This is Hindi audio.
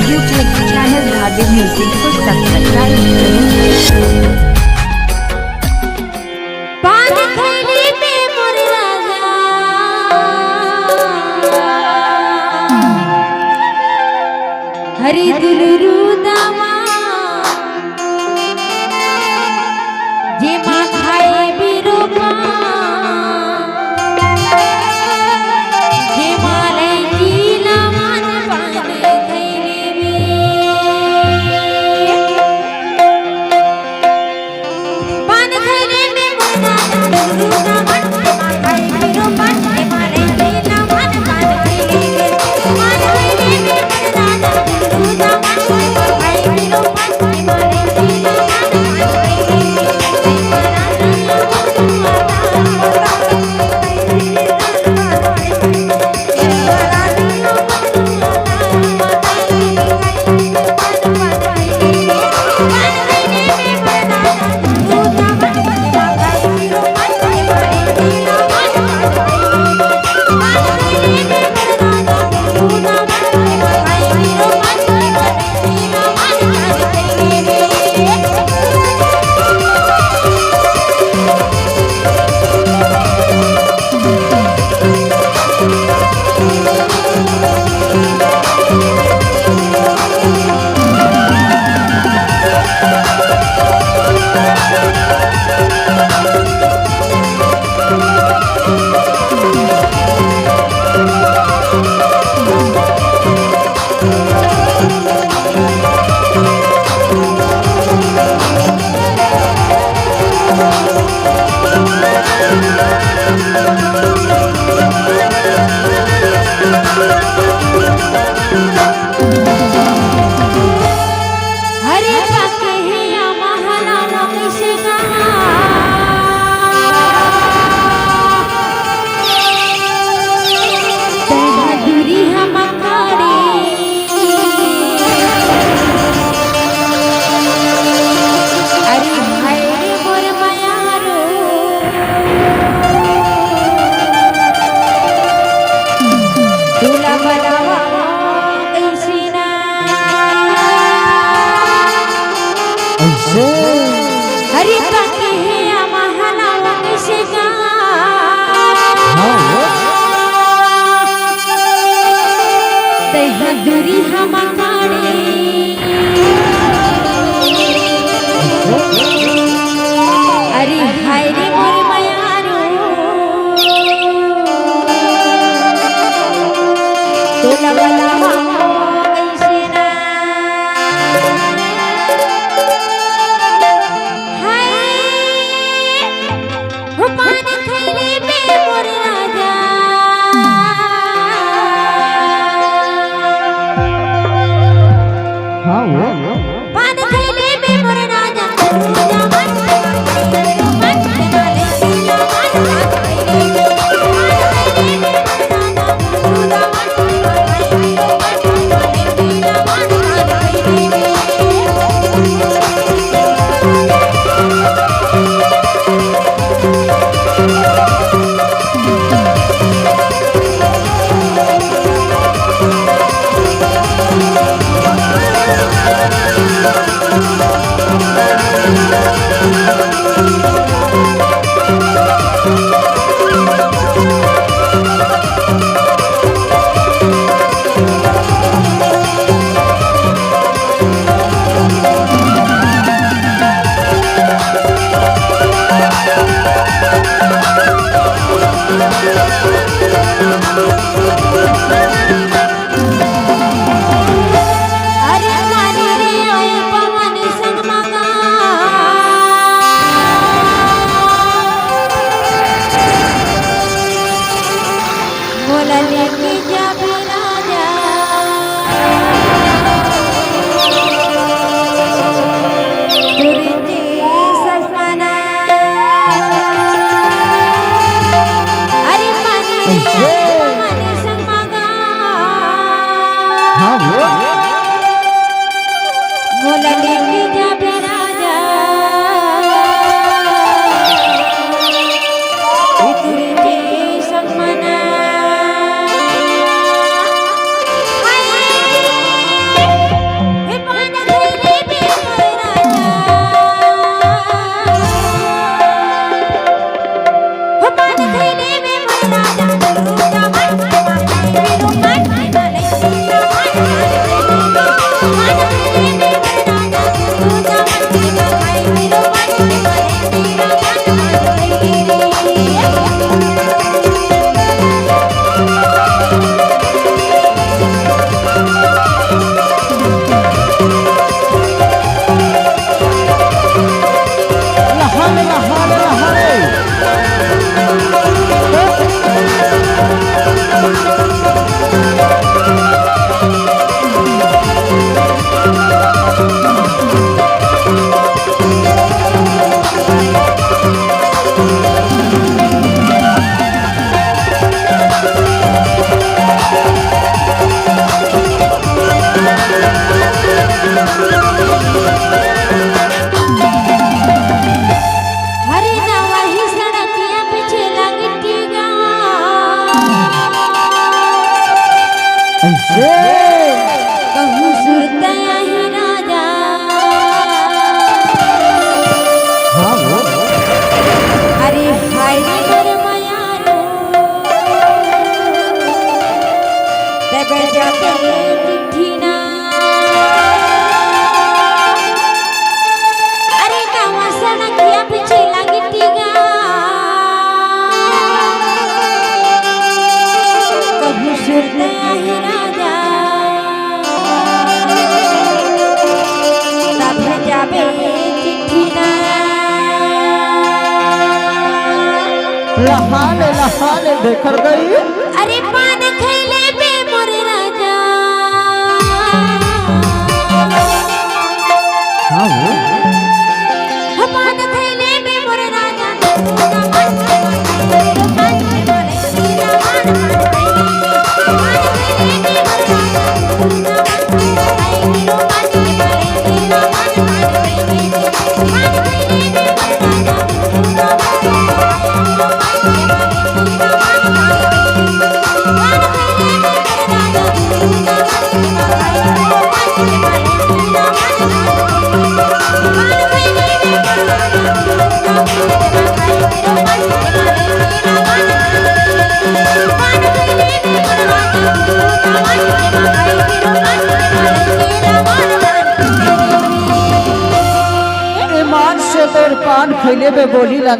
YouTube channel Dhadu Music को सब्सक्राइब करें। पान खैली पे मोर राजा हरि दुलरू दामा जे माँ खाए बिरोपा जे माले जीला मान पान खैली में पान खैली में मोर राजा दुलरू दामा माँ खाए बिरोपा जे माले जीला मान पान खैली में पान खैली में मोर राजा दुलरू दामा माँ खाए बिरोपा जे माले जीला मान पान खैली में हरि पाके है महला वंशगा तहदुरी हम काड़े अरे हाय रे मोर मयारो तोला बलावा पान खैले में मोर राजा दुलरू दामा ऐसे कहूँ सुरत ही राजा हाँ वो अरे हाय रे मेरे मयारो तब जाके चिट्ठी ना अरे नवा सड़किया पीछे लगी टीगा कहूँ सुरत ही राजा तब जाके चिट्ठी ना लहाले देखर गई अरे पान खैले बे मोर राजा हाँ वो पान खैले बे मोर राजा पान खैले बे मोर ईमान से तोर पान खैले बे बोली लगा